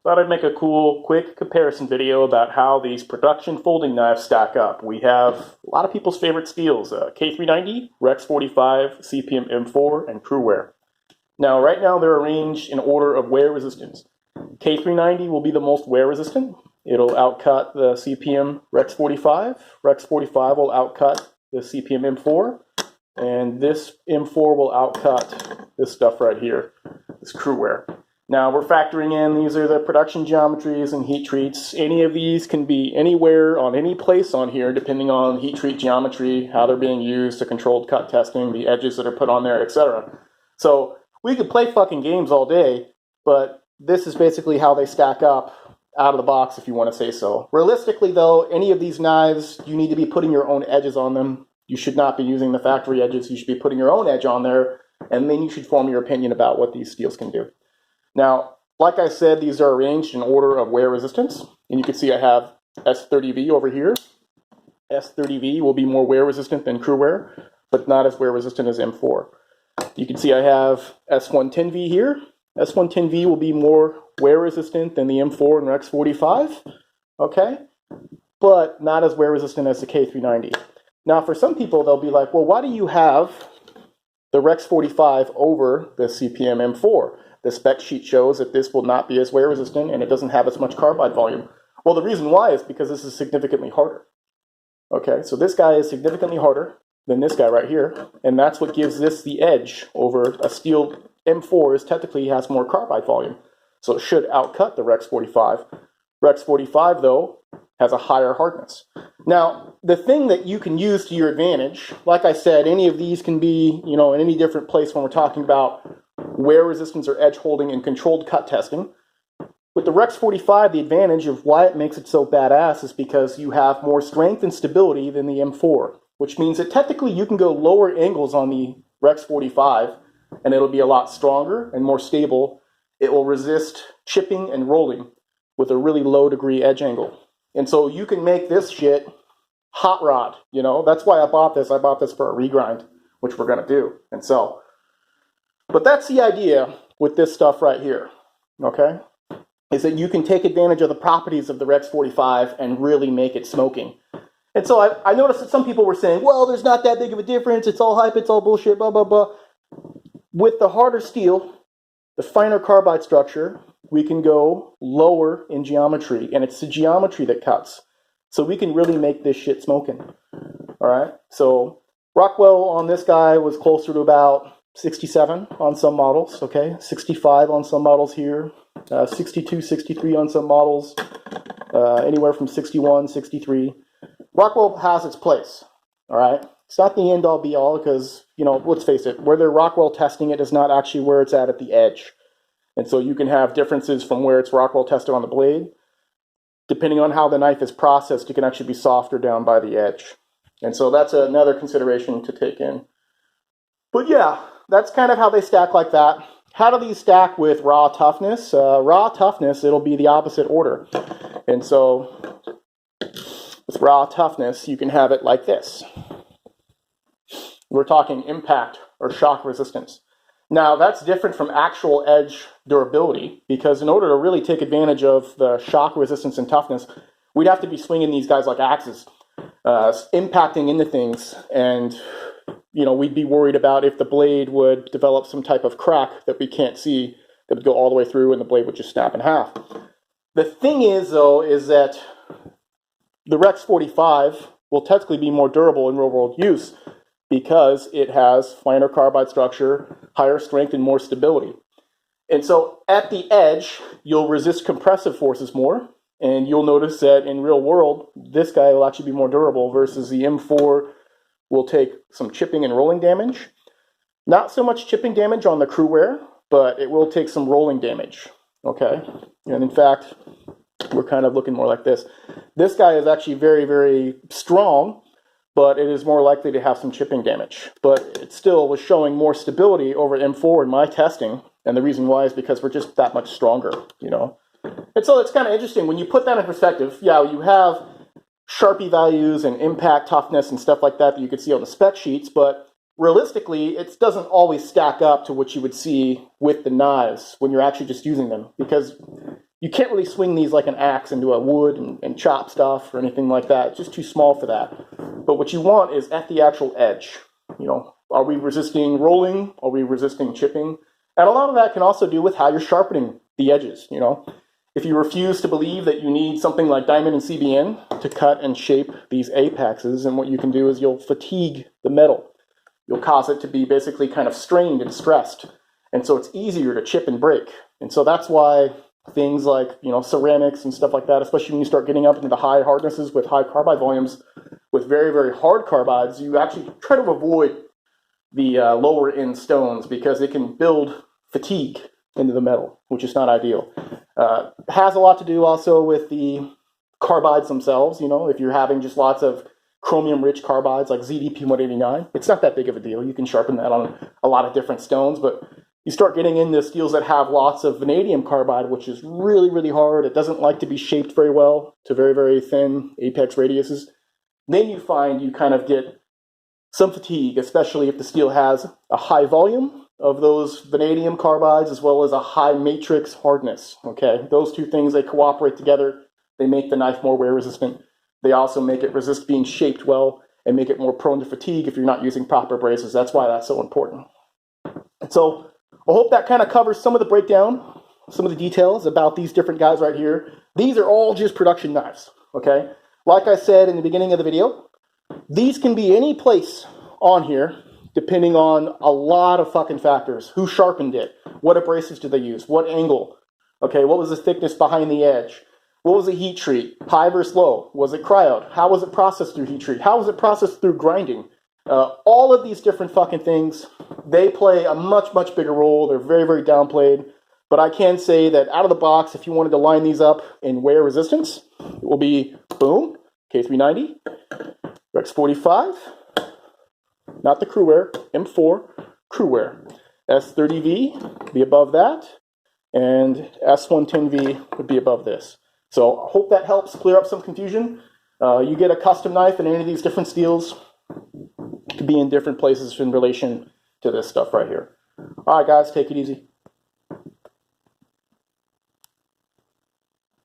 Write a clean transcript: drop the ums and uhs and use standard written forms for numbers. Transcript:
Thought I'd make a cool, quick comparison video about how these production folding knives stack up. We have a lot of people's favorite steels, K390, Rex 45, CPM M4, and Cruwear. Now, right now they're arranged in order of wear resistance. K390 will be the most wear resistant. It'll outcut the CPM Rex 45. Rex 45 will outcut the CPM M4. And this M4 will outcut this stuff right here, this Cruwear. Now we're factoring in, these are the production geometries and heat treats. Any of these can be anywhere on any place on here, depending on heat treat geometry, how they're being used, the controlled cut testing, the edges that are put on there, etc. So we could play fucking games all day, but this is basically how they stack up out of the box, if you want to say so. Realistically though, any of these knives, you need to be putting your own edges on them. You should not be using the factory edges. You should be putting your own edge on there, and then you should form your opinion about what these steels can do. Now, like I said, these are arranged in order of wear resistance. And you can see I have S30V over here. S30V will be more wear resistant than Cruwear, but not as wear resistant as M4. You can see I have S110V here. S110V will be more wear resistant than the M4 and Rex 45, okay? But not as wear resistant as the K390. Now, for some people, they'll be like, well, why do you have the Rex 45 over the CPM M4? The spec sheet shows that this will not be as wear resistant and it doesn't have as much carbide volume. Well, the reason why is because this is significantly harder. Okay, so this guy is significantly harder than this guy right here, and that's what gives this the edge over a steel M4 is technically has more carbide volume. So it should outcut the Rex 45. Rex 45, though, has a higher hardness. Now, the thing that you can use to your advantage, like I said, any of these can be, in any different place when we're talking about wear resistance or edge holding and controlled cut testing. With the Rex 45, the advantage of why it makes it so badass is because you have more strength and stability than the M4, which means that technically you can go lower angles on the Rex 45 and it'll be a lot stronger and more stable. It will resist chipping and rolling with a really low degree edge angle. And so you can make this shit hot rod, That's why I bought this. I bought this for a regrind, which we're going to do and sell. But that's the idea with this stuff right here, okay? Is that you can take advantage of the properties of the Rex 45 and really make it smoking. And so I noticed that some people were saying, well, there's not that big of a difference. It's all hype. It's all bullshit, blah, blah, blah. With the harder steel, the finer carbide structure, we can go lower in geometry, and it's the geometry that cuts. So we can really make this shit smoking, all right? So Rockwell on this guy was closer to about 67 on some models, okay? 65 on some models here, 62, 63 on some models, anywhere from 61, 63. Rockwell has its place, all right? It's not the end-all be-all because, let's face it, where they're Rockwell testing it is not actually where it's at the edge. And so you can have differences from where it's Rockwell tested on the blade. Depending on how the knife is processed, it can actually be softer down by the edge. And so that's another consideration to take in. But yeah, that's kind of how they stack like that. How do these stack with raw toughness? Raw toughness, it'll be the opposite order. And so with raw toughness, you can have it like this. We're talking impact or shock resistance. Now, that's different from actual edge durability, because in order to really take advantage of the shock resistance and toughness, we'd have to be swinging these guys like axes, impacting into things, and we'd be worried about if the blade would develop some type of crack that we can't see that would go all the way through and the blade would just snap in half. The thing is, though, is that the Rex 45 will technically be more durable in real-world use because it has finer carbide structure, higher strength, and more stability. And so at the edge, you'll resist compressive forces more, and you'll notice that in real world, this guy will actually be more durable versus the M4 will take some chipping and rolling damage. Not so much chipping damage on the Cruwear, but it will take some rolling damage, okay? And in fact, we're kind of looking more like this. This guy is actually very, very strong, but it is more likely to have some chipping damage. But it still was showing more stability over M4 in my testing, and the reason why is because we're just that much stronger, And so it's kind of interesting. When you put that in perspective, yeah, you have Sharpie values and impact toughness and stuff like that you could see on the spec sheets, but realistically, it doesn't always stack up to what you would see with the knives when you're actually just using them, because you can't really swing these like an axe into a wood and chop stuff or anything like that. It's just too small for that. But what you want is at the actual edge. You know, are we resisting rolling? Are we resisting chipping? And a lot of that can also do with how you're sharpening the edges, you know. If you refuse to believe that you need something like diamond and CBN to cut and shape these apexes, and what you can do is you'll fatigue the metal. You'll cause it to be basically kind of strained and stressed. And so it's easier to chip and break. And so that's why things like, you know, ceramics and stuff like that, especially when you start getting up into the high hardnesses with high carbide volumes, with very, very hard carbides, you actually try to avoid the lower end stones because it can build fatigue into the metal, which is not ideal. Has a lot to do also with the carbides themselves. You know, if you're having just lots of chromium-rich carbides like ZDP 189, it's not that big of a deal. You can sharpen that on a lot of different stones, but you start getting into steels that have lots of vanadium carbide, which is really, really hard. It doesn't like to be shaped very well to very, very thin apex radiuses. Then you find you kind of get some fatigue, especially if the steel has a high volume of those vanadium carbides as well as a high matrix hardness. Okay, those two things, they cooperate together. They make the knife more wear resistant. They also make it resist being shaped well and make it more prone to fatigue if you're not using proper braces. That's why that's so important. And so I hope that kind of covers some of the breakdown, some of the details about these different guys right here. These are all just production knives, okay? Like I said in the beginning of the video, these can be any place on here depending on a lot of fucking factors. Who sharpened it? What abrasives did they use? What angle? Okay, what was the thickness behind the edge? What was the heat treat? High versus low? Was it cryoed? How was it processed through heat treat? How was it processed through grinding? All of these different fucking things, they play a much, much bigger role. They're very, very downplayed. But I can say that out of the box, if you wanted to line these up in wear resistance, it will be, boom, K390, Rex 45, not the Cruwear, M4, Cruwear. S30V would be above that, and S110V would be above this. So I hope that helps clear up some confusion. You get a custom knife in any of these different steels, to be in different places in relation to this stuff right here. All right, guys, take it easy.